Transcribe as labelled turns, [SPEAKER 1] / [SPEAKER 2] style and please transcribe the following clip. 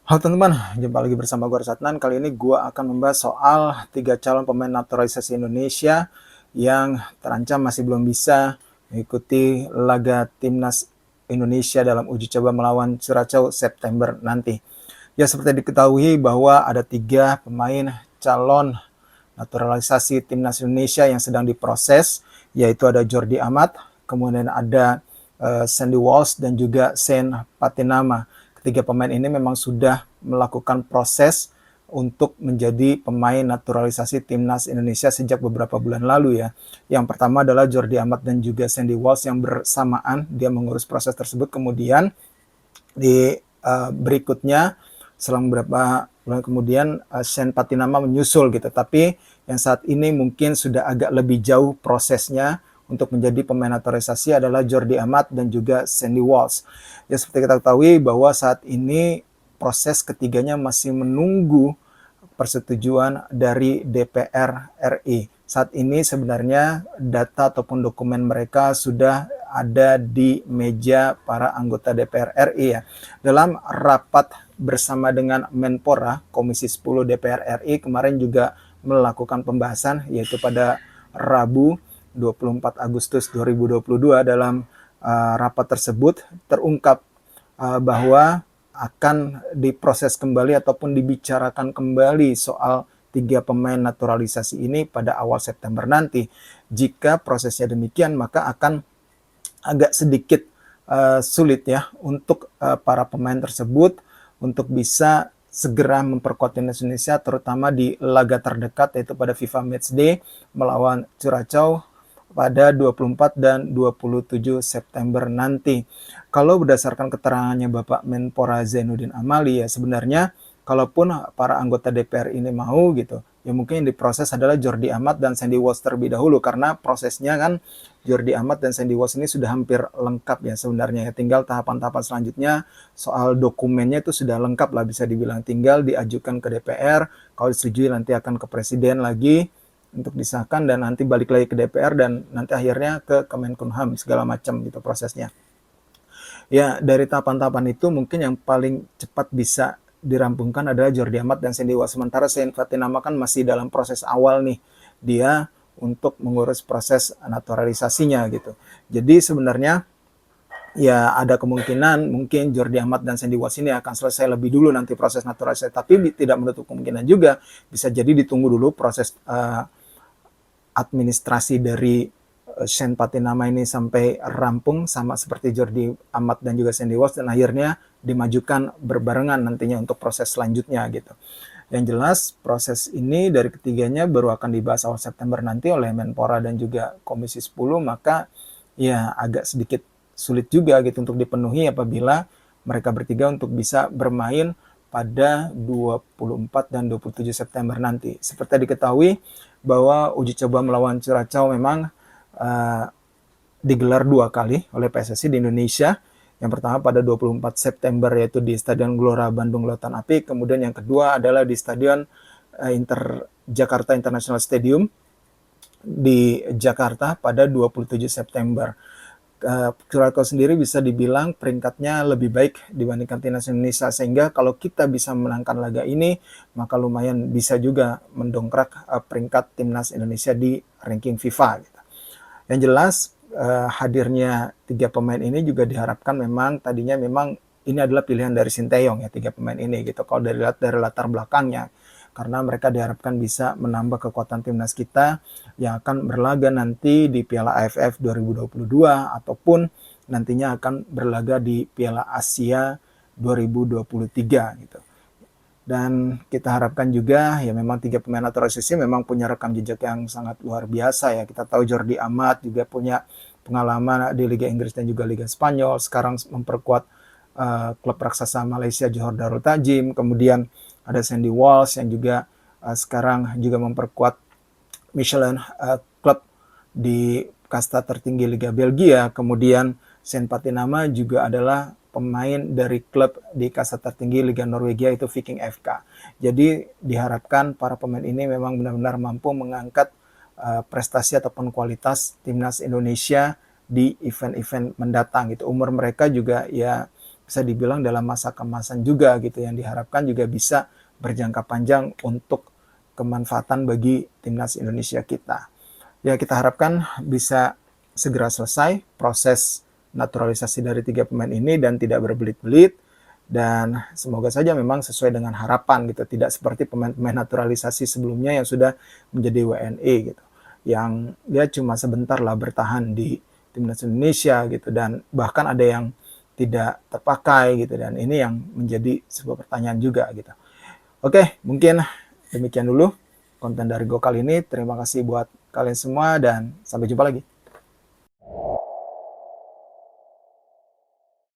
[SPEAKER 1] Halo teman-teman, jumpa lagi bersama gue Satnan. Kali ini gue akan membahas soal 3 calon pemain naturalisasi Indonesia yang terancam masih belum bisa mengikuti laga timnas Indonesia dalam uji coba melawan Curacao September nanti. Ya, seperti diketahui bahwa ada 3 pemain calon naturalisasi timnas Indonesia yang sedang diproses, yaitu ada Jordi Amat, kemudian ada Sandy Walsh dan juga Sen Patinama. Ketiga pemain ini memang sudah melakukan proses untuk menjadi pemain naturalisasi timnas Indonesia sejak beberapa bulan lalu ya. Yang pertama adalah Jordi Amat dan juga Sandy Walsh yang bersamaan dia mengurus proses tersebut. Kemudian di berikutnya selang beberapa bulan kemudian Sen Patinama menyusul gitu. Tapi yang saat ini mungkin sudah agak lebih jauh prosesnya untuk menjadi pemain naturalisasi adalah Jordi Amat dan juga Sandy Walsh. Ya, seperti kita ketahui bahwa saat ini proses ketiganya masih menunggu persetujuan dari DPR RI. Saat ini sebenarnya data ataupun dokumen mereka sudah ada di meja para anggota DPR RI ya. Dalam rapat bersama dengan Menpora, Komisi 10 DPR RI kemarin juga melakukan pembahasan yaitu pada Rabu 24 Agustus 2022. Dalam rapat tersebut terungkap bahwa akan diproses kembali ataupun dibicarakan kembali soal 3 pemain naturalisasi ini pada awal September nanti. Jika prosesnya demikian, maka akan agak sedikit sulit ya untuk para pemain tersebut untuk bisa segera memperkuat timnas Indonesia, terutama di laga terdekat yaitu pada FIFA Matchday melawan Curacao pada 24 dan 27 September nanti. Kalau berdasarkan keterangannya Bapak Menpora Zainuddin Amali ya sebenarnya kalaupun para anggota DPR ini mau gitu, ya mungkin yang diproses adalah Jordi Amat dan Sandy Walsh terlebih dahulu karena prosesnya kan Jordi Amat dan Sandy Walsh ini sudah hampir lengkap ya sebenarnya ya. Tinggal tahapan-tahapan selanjutnya soal dokumennya itu sudah lengkap lah bisa dibilang, tinggal diajukan ke DPR, kalau disetujui nanti akan ke Presiden lagi untuk disahkan dan nanti balik lagi ke DPR dan nanti akhirnya ke Kemenkumham segala macam gitu prosesnya. Ya, dari tahapan-tahapan itu mungkin yang paling cepat bisa dirampungkan adalah Jordi Amat dan Sandy Walsh. Sementara Sen Fatinama kan masih dalam proses awal nih dia untuk mengurus proses naturalisasinya gitu. Jadi sebenarnya ya ada kemungkinan mungkin Jordi Amat dan Sandy Walsh ini akan selesai lebih dulu nanti proses naturalisasi, tapi tidak menutup kemungkinan juga bisa jadi ditunggu dulu proses administrasi dari Sen Patinama ini sampai rampung sama seperti Jordi Amat dan juga Sandy Walsh dan akhirnya dimajukan berbarengan nantinya untuk proses selanjutnya gitu. Yang jelas proses ini dari ketiganya baru akan dibahas awal September nanti oleh Menpora dan juga Komisi 10, maka ya agak sedikit sulit juga gitu untuk dipenuhi apabila mereka bertiga untuk bisa bermain pada 24 dan 27 September nanti. Seperti diketahui bahwa uji coba melawan Curacao memang digelar 2 kali oleh PSSI di Indonesia. Yang pertama pada 24 September yaitu di Stadion Gelora Bandung Lautan Api, kemudian yang kedua adalah di Stadion Jakarta International Stadium di Jakarta pada 27 September. Curacao sendiri bisa dibilang peringkatnya lebih baik dibandingkan timnas Indonesia, sehingga kalau kita bisa memenangkan laga ini maka lumayan bisa juga mendongkrak peringkat timnas Indonesia di ranking FIFA gitu. Yang jelas hadirnya 3 pemain ini juga diharapkan memang tadinya memang ini adalah pilihan dari Sinteyong ya 3 pemain ini gitu. Kalau dari latar belakangnya karena mereka diharapkan bisa menambah kekuatan timnas kita yang akan berlaga nanti di Piala AFF 2022 ataupun nantinya akan berlaga di Piala Asia 2023 gitu. Dan kita harapkan juga ya memang 3 pemain naturalisasi memang punya rekam jejak yang sangat luar biasa ya. Kita tahu Jordi Amat juga punya pengalaman di Liga Inggris dan juga Liga Spanyol. Sekarang memperkuat klub raksasa Malaysia Johor Darul Tajim. Kemudian ada Sandy Walsh yang juga sekarang juga memperkuat Michelin klub di kasta tertinggi Liga Belgia. Kemudian Sen Patinama juga adalah pemain dari klub di kasta tertinggi Liga Norwegia itu Viking FK. Jadi diharapkan para pemain ini memang benar-benar mampu mengangkat prestasi ataupun kualitas timnas Indonesia di event-event mendatang gitu. Umur mereka juga ya bisa dibilang dalam masa keemasan juga gitu, yang diharapkan juga bisa berjangka panjang untuk kemanfaatan bagi timnas Indonesia kita. Ya, kita harapkan bisa segera selesai proses naturalisasi dari 3 pemain ini dan tidak berbelit-belit, dan semoga saja memang sesuai dengan harapan gitu, tidak seperti pemain-pemain naturalisasi sebelumnya yang sudah menjadi WNI gitu, yang dia cuma sebentar lah bertahan di timnas Indonesia gitu, dan bahkan ada yang tidak terpakai gitu, dan ini yang menjadi sebuah pertanyaan juga gitu. Oke, mungkin demikian dulu konten dari Go kali ini. Terima kasih buat kalian semua dan sampai jumpa lagi.